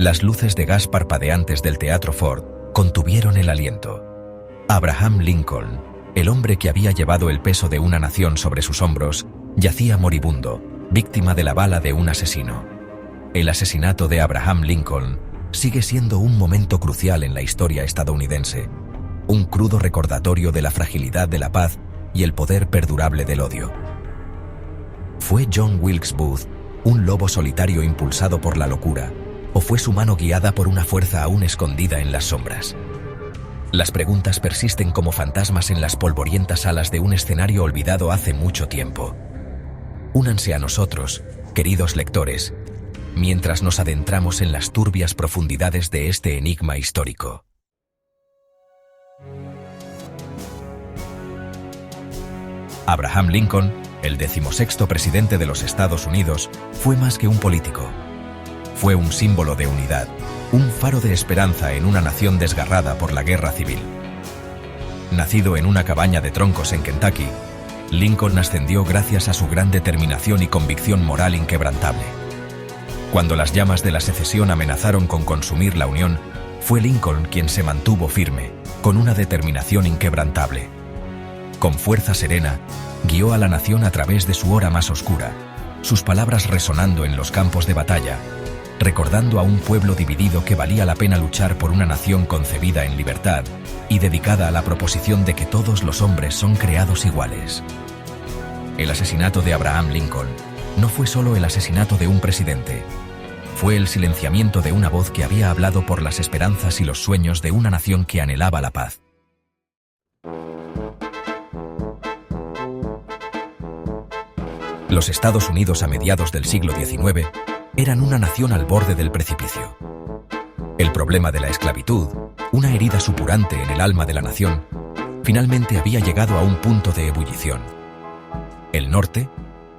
Las luces de gas parpadeantes del Teatro Ford contuvieron el aliento. Abraham Lincoln, el hombre que había llevado el peso de una nación sobre sus hombros, yacía moribundo, víctima de la bala de un asesino. El asesinato de Abraham Lincoln sigue siendo un momento crucial en la historia estadounidense, un crudo recordatorio de la fragilidad de la paz y el poder perdurable del odio. ¿Fue John Wilkes Booth un lobo solitario impulsado por la locura, o fue su mano guiada por una fuerza aún escondida en las sombras? Las preguntas persisten como fantasmas en las polvorientas alas de un escenario olvidado hace mucho tiempo. Únanse a nosotros, queridos lectores, mientras nos adentramos en las turbias profundidades de este enigma histórico. Abraham Lincoln, el 16º presidente de los Estados Unidos, fue más que un político. Fue un símbolo de unidad, un faro de esperanza en una nación desgarrada por la guerra civil. Nacido en una cabaña de troncos en Kentucky, Lincoln ascendió gracias a su gran determinación y convicción moral inquebrantable. Cuando las llamas de la secesión amenazaron con consumir la Unión, fue Lincoln quien se mantuvo firme, con una determinación inquebrantable. Con fuerza serena, guió a la nación a través de su hora más oscura, sus palabras resonando en los campos de batalla, recordando a un pueblo dividido que valía la pena luchar por una nación concebida en libertad y dedicada a la proposición de que todos los hombres son creados iguales. El asesinato de Abraham Lincoln no fue solo el asesinato de un presidente, fue el silenciamiento de una voz que había hablado por las esperanzas y los sueños de una nación que anhelaba la paz. Los Estados Unidos a mediados del siglo XIX eran una nación al borde del precipicio. El problema de la esclavitud, una herida supurante en el alma de la nación, finalmente había llegado a un punto de ebullición. El norte,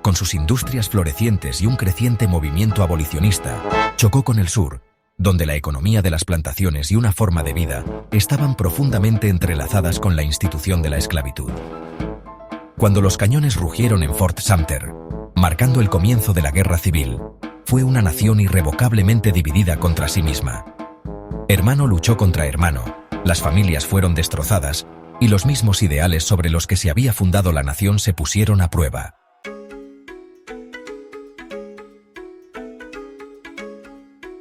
con sus industrias florecientes y un creciente movimiento abolicionista, chocó con el sur, donde la economía de las plantaciones y una forma de vida estaban profundamente entrelazadas con la institución de la esclavitud. Cuando los cañones rugieron en Fort Sumter, marcando el comienzo de la guerra civil, fue una nación irrevocablemente dividida contra sí misma. Hermano luchó contra hermano, las familias fueron destrozadas y los mismos ideales sobre los que se había fundado la nación se pusieron a prueba.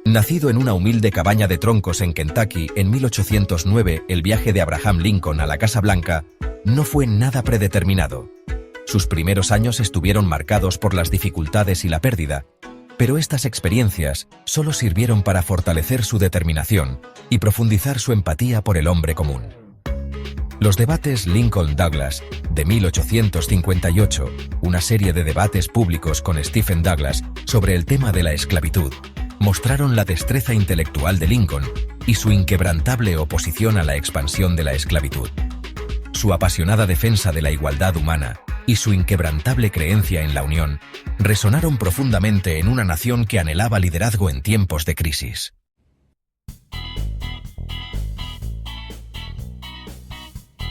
Nacido en una humilde cabaña de troncos en Kentucky en 1809, el viaje de Abraham Lincoln a la Casa Blanca no fue nada predeterminado. Sus primeros años estuvieron marcados por las dificultades y la pérdida, pero estas experiencias solo sirvieron para fortalecer su determinación y profundizar su empatía por el hombre común. Los debates Lincoln-Douglas de 1858, una serie de debates públicos con Stephen Douglas sobre el tema de la esclavitud, mostraron la destreza intelectual de Lincoln y su inquebrantable oposición a la expansión de la esclavitud. Su apasionada defensa de la igualdad humana y su inquebrantable creencia en la unión resonaron profundamente en una nación que anhelaba liderazgo en tiempos de crisis.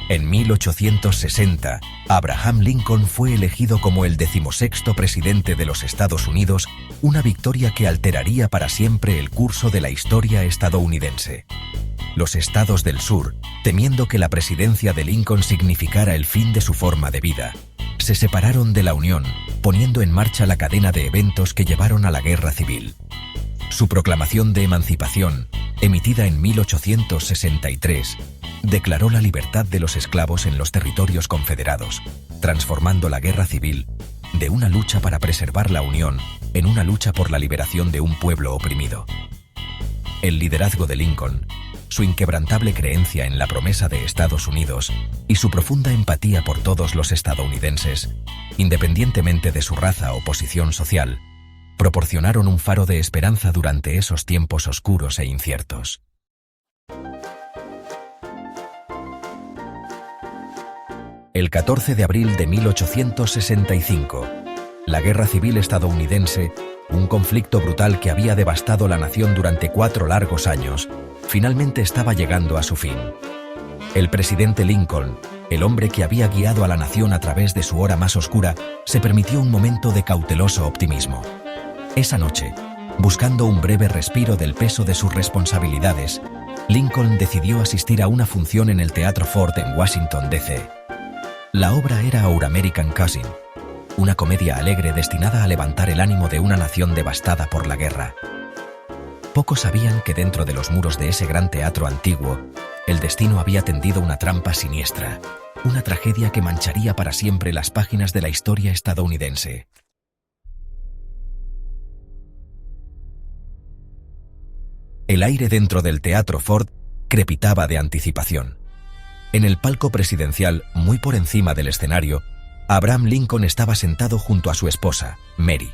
En 1860, Abraham Lincoln fue elegido como el 16º presidente de los Estados Unidos, una victoria que alteraría para siempre el curso de la historia estadounidense. Los estados del sur, temiendo que la presidencia de Lincoln significara el fin de su forma de vida, se separaron de la Unión, poniendo en marcha la cadena de eventos que llevaron a la guerra civil. Su proclamación de emancipación, emitida en 1863, declaró la libertad de los esclavos en los territorios confederados, transformando la guerra civil de una lucha para preservar la Unión en una lucha por la liberación de un pueblo oprimido. El liderazgo de Lincoln, su inquebrantable creencia en la promesa de Estados Unidos y su profunda empatía por todos los estadounidenses, independientemente de su raza o posición social, proporcionaron un faro de esperanza durante esos tiempos oscuros e inciertos. El 14 de abril de 1865, la Guerra Civil estadounidense, un conflicto brutal que había devastado la nación durante 4 largos años, finalmente estaba llegando a su fin. El presidente Lincoln, el hombre que había guiado a la nación a través de su hora más oscura, se permitió un momento de cauteloso optimismo. Esa noche, Buscando un breve respiro del peso de sus responsabilidades, Lincoln decidió asistir a una función en el Teatro Ford en Washington, D.C. La obra era Our American Cousin, una comedia alegre destinada a levantar el ánimo de una nación devastada por la guerra. Pocos sabían que dentro de los muros de ese gran teatro antiguo, el destino había tendido una trampa siniestra, una tragedia que mancharía para siempre las páginas de la historia estadounidense. El aire dentro del Teatro Ford crepitaba de anticipación. En el palco presidencial, muy por encima del escenario, Abraham Lincoln estaba sentado junto a su esposa, Mary.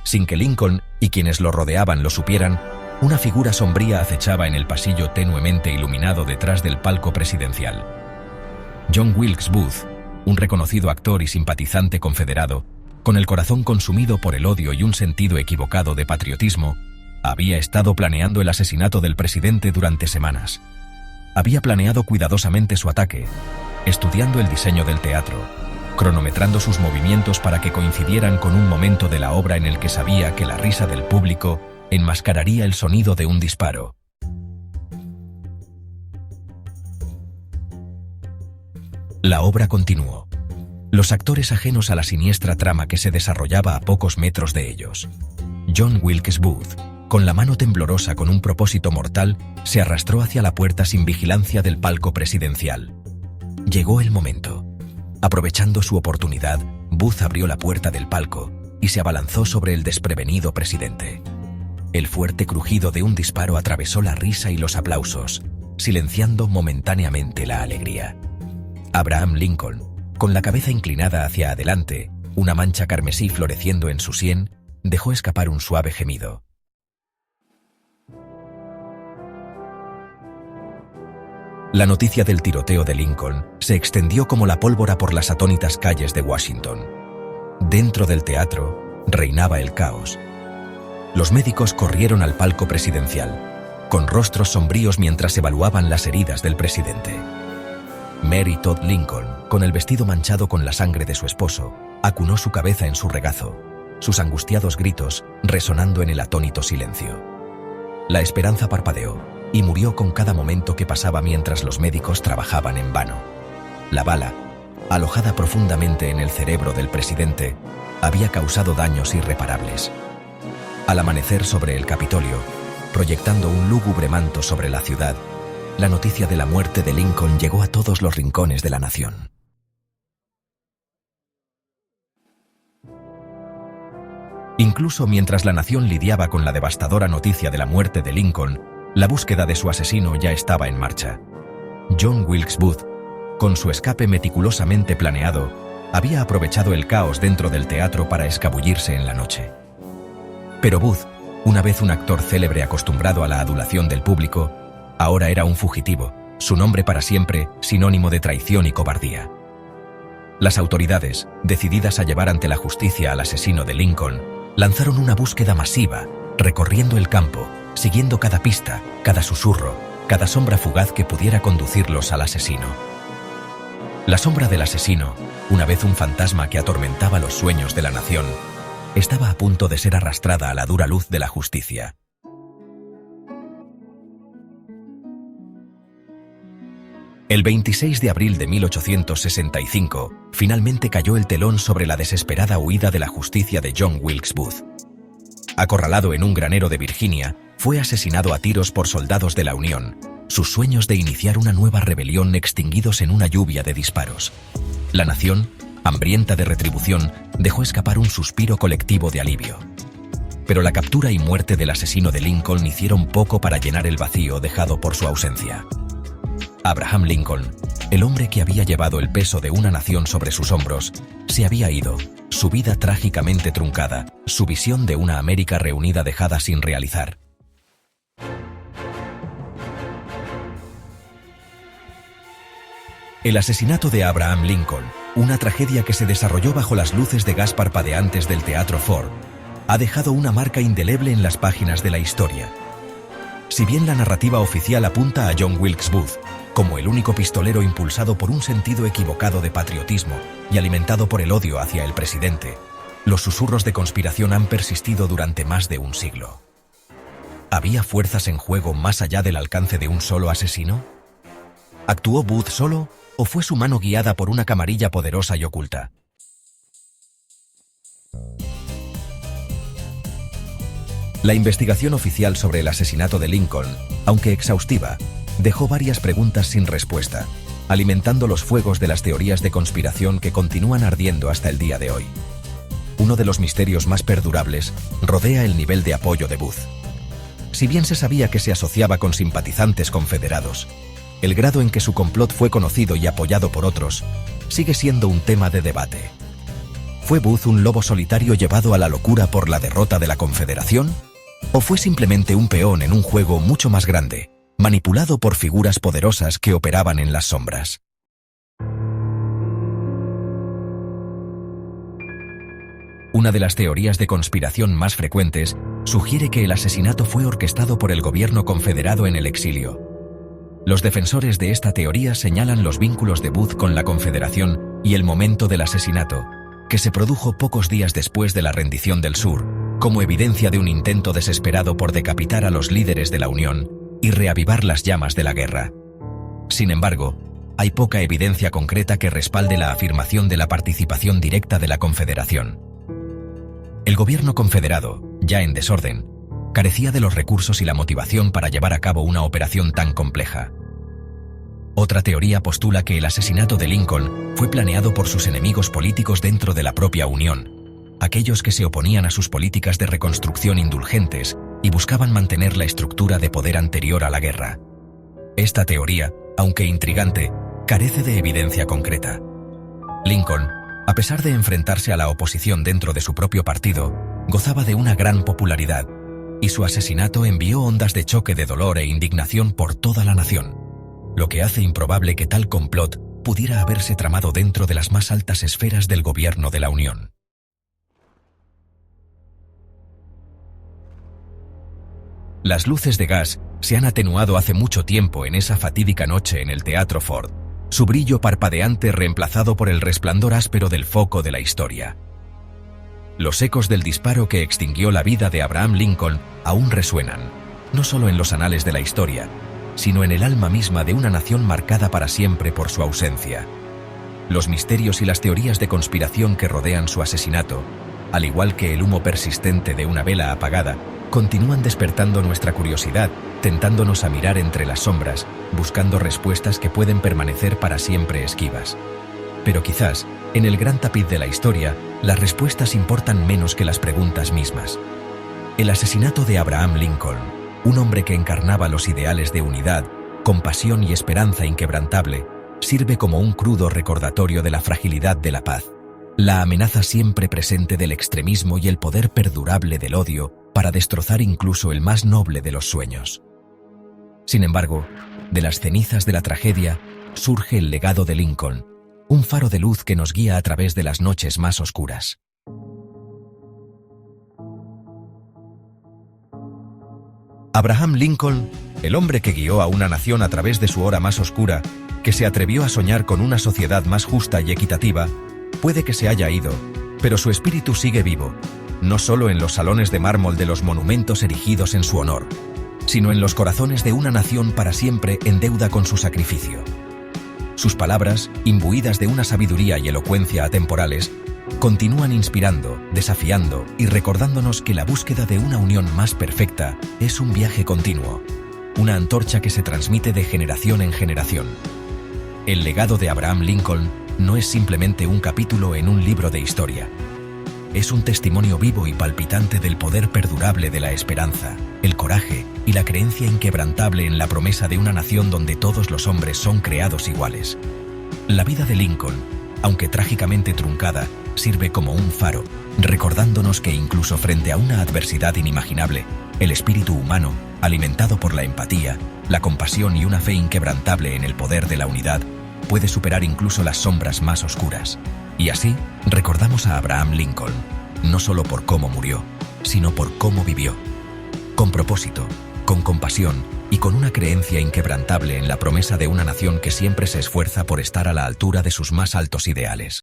Sin que Lincoln y quienes lo rodeaban lo supieran, una figura sombría acechaba en el pasillo tenuemente iluminado detrás del palco presidencial. John Wilkes Booth, un reconocido actor y simpatizante confederado, con el corazón consumido por el odio y un sentido equivocado de patriotismo, había estado planeando el asesinato del presidente durante semanas. Había planeado cuidadosamente su ataque, estudiando el diseño del teatro, cronometrando sus movimientos para que coincidieran con un momento de la obra en el que sabía que la risa del público enmascararía el sonido de un disparo. La obra continuó. Los actores ajenos a la siniestra trama que se desarrollaba a pocos metros de ellos. John Wilkes Booth, con la mano temblorosa con un propósito mortal, se arrastró hacia la puerta sin vigilancia del palco presidencial. Llegó el momento. Aprovechando su oportunidad, Booth abrió la puerta del palco y se abalanzó sobre el desprevenido presidente. El fuerte crujido de un disparo atravesó la risa y los aplausos, silenciando momentáneamente la alegría. Abraham Lincoln, con la cabeza inclinada hacia adelante, una mancha carmesí floreciendo en su sien, dejó escapar un suave gemido. La noticia del tiroteo de Lincoln se extendió como la pólvora por las atónitas calles de Washington. Dentro del teatro reinaba el caos. Los médicos corrieron al palco presidencial, con rostros sombríos mientras evaluaban las heridas del presidente. Mary Todd Lincoln, con el vestido manchado con la sangre de su esposo, acunó su cabeza en su regazo, sus angustiados gritos resonando en el atónito silencio. La esperanza parpadeó y murió con cada momento que pasaba mientras los médicos trabajaban en vano. La bala, alojada profundamente en el cerebro del presidente, había causado daños irreparables. Al amanecer sobre el Capitolio, proyectando un lúgubre manto sobre la ciudad, la noticia de la muerte de Lincoln llegó a todos los rincones de la nación. Incluso mientras la nación lidiaba con la devastadora noticia de la muerte de Lincoln, la búsqueda de su asesino ya estaba en marcha. John Wilkes Booth, con su escape meticulosamente planeado, había aprovechado el caos dentro del teatro para escabullirse en la noche. Pero Booth, una vez un actor célebre acostumbrado a la adulación del público, ahora era un fugitivo, su nombre para siempre sinónimo de traición y cobardía. Las autoridades, decididas a llevar ante la justicia al asesino de Lincoln, lanzaron una búsqueda masiva, recorriendo el campo, siguiendo cada pista, cada susurro, cada sombra fugaz que pudiera conducirlos al asesino. La sombra del asesino, una vez un fantasma que atormentaba los sueños de la nación, estaba a punto de ser arrastrada a la dura luz de la justicia. El 26 de abril de 1865, finalmente cayó el telón sobre la desesperada huida de la justicia de John Wilkes Booth. Acorralado en un granero de Virginia, fue asesinado a tiros por soldados de la Unión, sus sueños de iniciar una nueva rebelión extinguidos en una lluvia de disparos. La nación, hambrienta de retribución, dejó escapar un suspiro colectivo de alivio. Pero la captura y muerte del asesino de Lincoln hicieron poco para llenar el vacío dejado por su ausencia. Abraham Lincoln, el hombre que había llevado el peso de una nación sobre sus hombros, se había ido, su vida trágicamente truncada, su visión de una América reunida dejada sin realizar. El asesinato de Abraham Lincoln, una tragedia que se desarrolló bajo las luces de gas parpadeantes del Teatro Ford, ha dejado una marca indeleble en las páginas de la historia. Si bien la narrativa oficial apunta a John Wilkes Booth como el único pistolero impulsado por un sentido equivocado de patriotismo y alimentado por el odio hacia el presidente, los susurros de conspiración han persistido durante más de un siglo. ¿Había fuerzas en juego más allá del alcance de un solo asesino? ¿Actuó Booth solo o fue su mano guiada por una camarilla poderosa y oculta? La investigación oficial sobre el asesinato de Lincoln, aunque exhaustiva, dejó varias preguntas sin respuesta, alimentando los fuegos de las teorías de conspiración que continúan ardiendo hasta el día de hoy. Uno de los misterios más perdurables rodea el nivel de apoyo de Booth. Si bien se sabía que se asociaba con simpatizantes confederados, el grado en que su complot fue conocido y apoyado por otros sigue siendo un tema de debate. ¿Fue Booth un lobo solitario llevado a la locura por la derrota de la Confederación? ¿O fue simplemente un peón en un juego mucho más grande, manipulado por figuras poderosas que operaban en las sombras? Una de las teorías de conspiración más frecuentes sugiere que el asesinato fue orquestado por el gobierno confederado en el exilio. Los defensores de esta teoría señalan los vínculos de Booth con la Confederación y el momento del asesinato, que se produjo pocos días después de la rendición del Sur, como evidencia de un intento desesperado por decapitar a los líderes de la Unión y reavivar las llamas de la guerra. Sin embargo, hay poca evidencia concreta que respalde la afirmación de la participación directa de la Confederación. El gobierno confederado, ya en desorden, carecía de los recursos y la motivación para llevar a cabo una operación tan compleja. Otra teoría postula que el asesinato de Lincoln fue planeado por sus enemigos políticos dentro de la propia Unión, aquellos que se oponían a sus políticas de reconstrucción indulgentes y buscaban mantener la estructura de poder anterior a la guerra. Esta teoría, aunque intrigante, carece de evidencia concreta. Lincoln, a pesar de enfrentarse a la oposición dentro de su propio partido, gozaba de una gran popularidad, y su asesinato envió ondas de choque de dolor e indignación por toda la nación, lo que hace improbable que tal complot pudiera haberse tramado dentro de las más altas esferas del gobierno de la Unión. Las luces de gas se han atenuado hace mucho tiempo en esa fatídica noche en el Teatro Ford, su brillo parpadeante reemplazado por el resplandor áspero del foco de la historia. Los ecos del disparo que extinguió la vida de Abraham Lincoln aún resuenan, no solo en los anales de la historia, sino en el alma misma de una nación marcada para siempre por su ausencia. Los misterios y las teorías de conspiración que rodean su asesinato, al igual que el humo persistente de una vela apagada, continúan despertando nuestra curiosidad, tentándonos a mirar entre las sombras, buscando respuestas que pueden permanecer para siempre esquivas. Pero quizás, en el gran tapiz de la historia, las respuestas importan menos que las preguntas mismas. El asesinato de Abraham Lincoln, un hombre que encarnaba los ideales de unidad, compasión y esperanza inquebrantable, sirve como un crudo recordatorio de la fragilidad de la paz, la amenaza siempre presente del extremismo y el poder perdurable del odio para destrozar incluso el más noble de los sueños. Sin embargo, de las cenizas de la tragedia surge el legado de Lincoln, un faro de luz que nos guía a través de las noches más oscuras. Abraham Lincoln, el hombre que guió a una nación a través de su hora más oscura, que se atrevió a soñar con una sociedad más justa y equitativa, puede que se haya ido, pero su espíritu sigue vivo, no solo en los salones de mármol de los monumentos erigidos en su honor, sino en los corazones de una nación para siempre en deuda con su sacrificio. Sus palabras, imbuidas de una sabiduría y elocuencia atemporales, continúan inspirando, desafiando y recordándonos que la búsqueda de una unión más perfecta es un viaje continuo, una antorcha que se transmite de generación en generación. El legado de Abraham Lincoln no es simplemente un capítulo en un libro de historia. Es un testimonio vivo y palpitante del poder perdurable de la esperanza, el coraje y la creencia inquebrantable en la promesa de una nación donde todos los hombres son creados iguales. La vida de Lincoln, aunque trágicamente truncada, sirve como un faro, recordándonos que incluso frente a una adversidad inimaginable, el espíritu humano, alimentado por la empatía, la compasión y una fe inquebrantable en el poder de la unidad, puede superar incluso las sombras más oscuras. Y así, recordamos a Abraham Lincoln, no solo por cómo murió, sino por cómo vivió. Con propósito, con compasión y con una creencia inquebrantable en la promesa de una nación que siempre se esfuerza por estar a la altura de sus más altos ideales.